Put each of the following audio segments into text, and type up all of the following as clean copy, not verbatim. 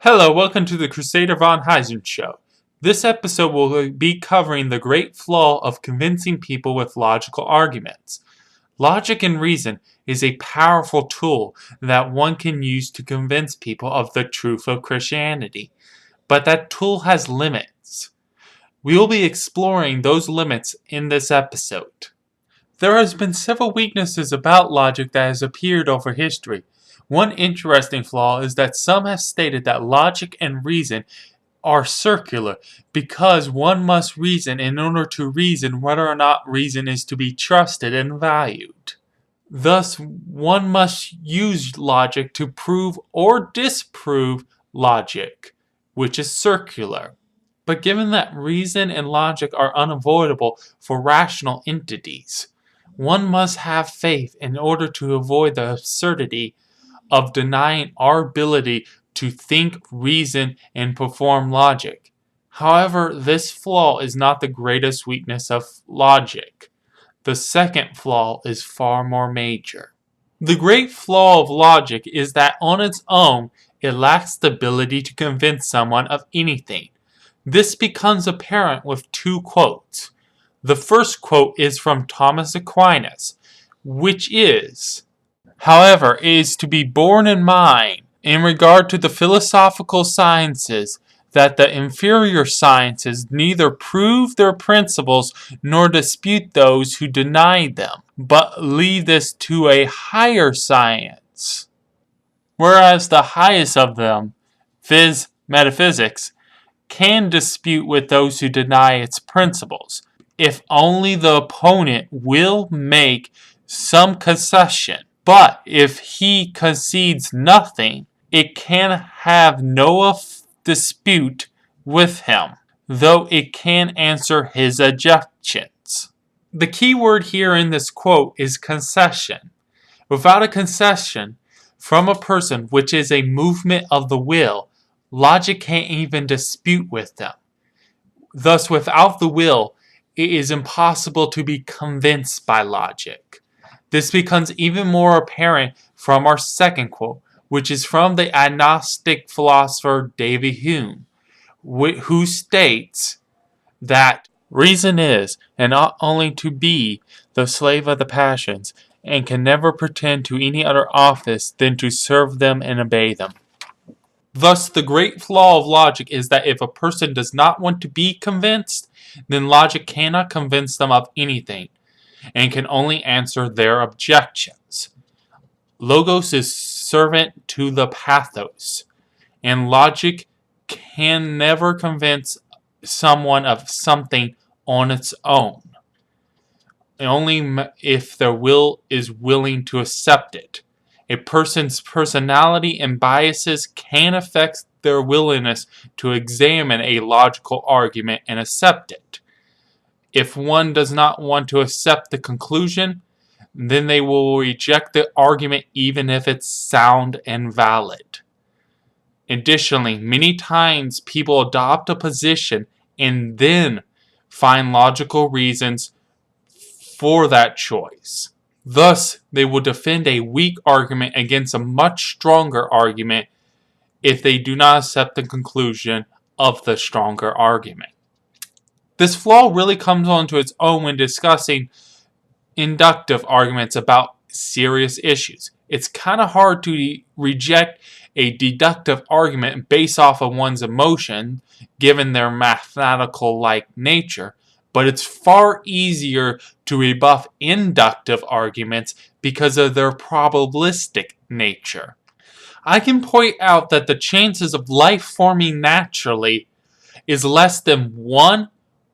Hello, welcome to the Crusader von Heisen show. This episode will be covering the great flaw of convincing people with logical arguments. Logic and reason is a powerful tool that one can use to convince people of the truth of Christianity, but that tool has limits. We will be exploring those limits in this episode. There has been several weaknesses about logic that has appeared over history. One interesting flaw is that some have stated that logic and reason are circular because one must reason in order to reason whether or not reason is to be trusted and valued. Thus, one must use logic to prove or disprove logic, which is circular. But given that reason and logic are unavoidable for rational entities, one must have faith in order to avoid the absurdity of denying our ability to think, reason, and perform logic. However, this flaw is not the greatest weakness of logic. The second flaw is far more major. The great flaw of logic is that on its own, it lacks the ability to convince someone of anything. This becomes apparent with two quotes. The first quote is from Thomas Aquinas, which is, "However, it is to be borne in mind, in regard to the philosophical sciences, that the inferior sciences neither prove their principles nor dispute those who deny them, but leave this to a higher science. Whereas the highest of them, viz. Metaphysics, can dispute with those who deny its principles, if only the opponent will make some concession. But if he concedes nothing, it can have no dispute with him, though it can answer his objections." The key word here in this quote is concession. Without a concession from a person, which is a movement of the will, logic can't even dispute with them. Thus, without the will, it is impossible to be convinced by logic. This becomes even more apparent from our second quote, which is from the agnostic philosopher David Hume, who states that reason is, and ought only to be, the slave of the passions, and can never pretend to any other office than to serve them and obey them. Thus, the great flaw of logic is that if a person does not want to be convinced, then logic cannot convince them of anything, and can only answer their objections. Logos is servant to the pathos, and logic can never convince someone of something on its own, only if their will is willing to accept it. A person's personality and biases can affect their willingness to examine a logical argument and accept it. If one does not want to accept the conclusion, then they will reject the argument even if it's sound and valid. Additionally, many times people adopt a position and then find logical reasons for that choice. Thus, they will defend a weak argument against a much stronger argument if they do not accept the conclusion of the stronger argument. This flaw really comes onto its own when discussing inductive arguments about serious issues. It's kind of hard to reject a deductive argument based off of one's emotion, given their mathematical-like nature, but it's far easier to rebuff inductive arguments because of their probabilistic nature. I can point out that the chances of life forming naturally is less than 1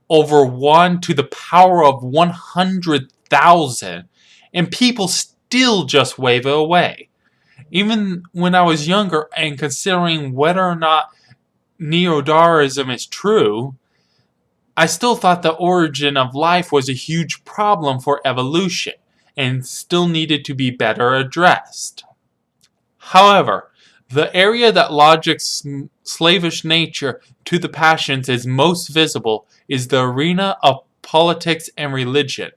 over 1 to the power of 100,000, and people still just wave it away. Even when I was younger and considering whether or not Neo-Darwinism is true, I still thought the origin of life was a huge problem for evolution and still needed to be better addressed. However, the area that logic's slavish nature to the passions is most visible is the arena of politics and religion.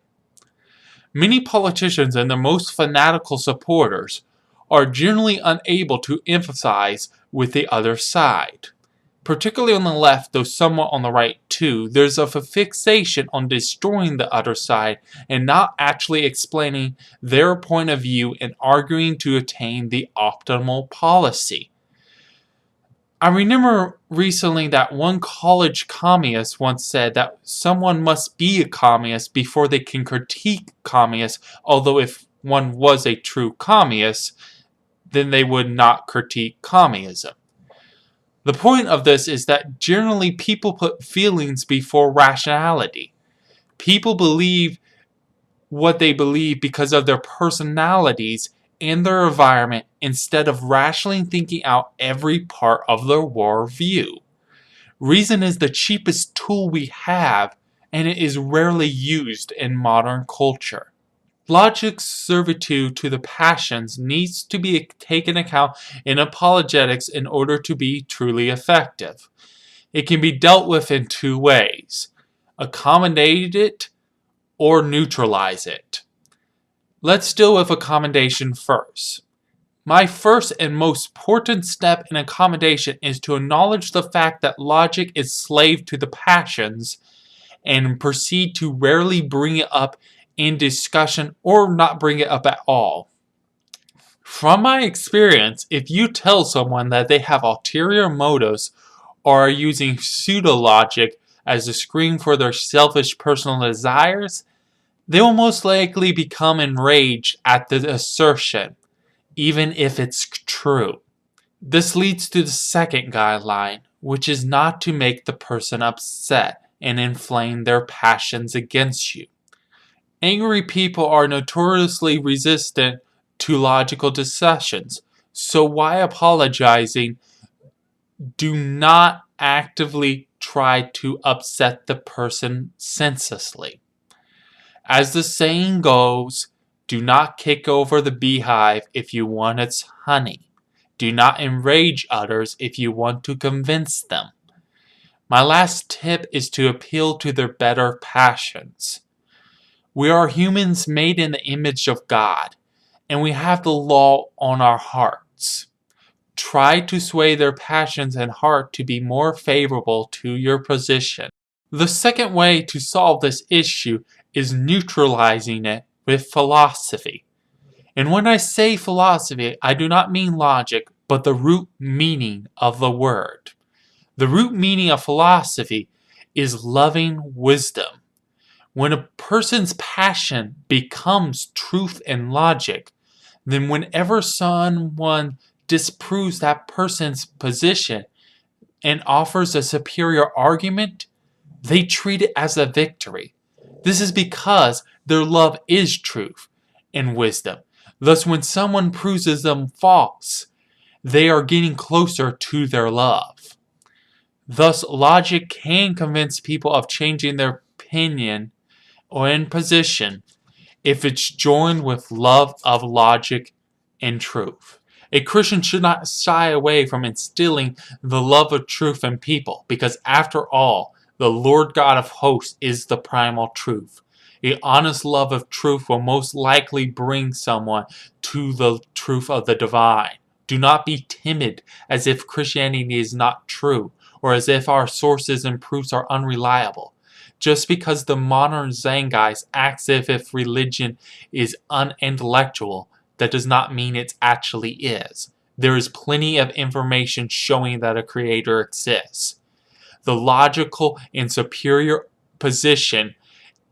Many politicians and their most fanatical supporters are generally unable to emphasize with the other side. Particularly on the left, though somewhat on the right too, there's a fixation on destroying the other side and not actually explaining their point of view and arguing to attain the optimal policy. I remember recently that one college communist once said that someone must be a communist before they can critique communists, although if one was a true communist, then they would not critique communism. The point of this is that generally people put feelings before rationality. People believe what they believe because of their personalities and their environment instead of rationally thinking out every part of their worldview. Reason is the cheapest tool we have, and it is rarely used in modern culture. Logic's servitude to the passions needs to be taken account in apologetics in order to be truly effective. It can be dealt with in two ways: accommodate it or neutralize it. Let's deal with accommodation first. My first and most important step in accommodation is to acknowledge the fact that logic is slave to the passions and proceed to rarely bring it up in discussion or not bring it up at all. From my experience, if you tell someone that they have ulterior motives or are using pseudo-logic as a screen for their selfish personal desires, they will most likely become enraged at the assertion, even if it's true. This leads to the second guideline, which is not to make the person upset and inflame their passions against you. Angry people are notoriously resistant to logical discussions, so why apologizing? Do not actively try to upset the person senselessly. As the saying goes, do not kick over the beehive if you want its honey. Do not enrage others if you want to convince them. My last tip is to appeal to their better passions. We are humans made in the image of God, and we have the law on our hearts. Try to sway their passions and heart to be more favorable to your position. The second way to solve this issue is neutralizing it with philosophy. And when I say philosophy, I do not mean logic, but the root meaning of the word. The root meaning of philosophy is loving wisdom. When a person's passion becomes truth and logic, then whenever someone disproves that person's position and offers a superior argument, they treat it as a victory. This is because their love is truth and wisdom. Thus, when someone proves them false, they are getting closer to their love. Thus, logic can convince people of changing their opinion or in position if it's joined with love of logic and truth. A Christian should not shy away from instilling the love of truth in people, because after all, the Lord God of hosts is the primal truth. A honest love of truth will most likely bring someone to the truth of the divine. Do not be timid as if Christianity is not true, or as if our sources and proofs are unreliable. Just because the modern Zen guys acts as if religion is unintellectual, that does not mean it actually is. There is plenty of information showing that a creator exists. The logical and superior position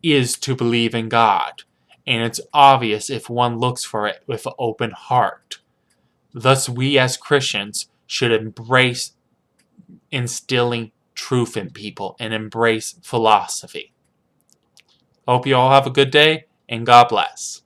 is to believe in God, and it's obvious if one looks for it with an open heart. Thus, we as Christians should embrace instilling truth in people and embrace philosophy. Hope you all have a good day, and God bless.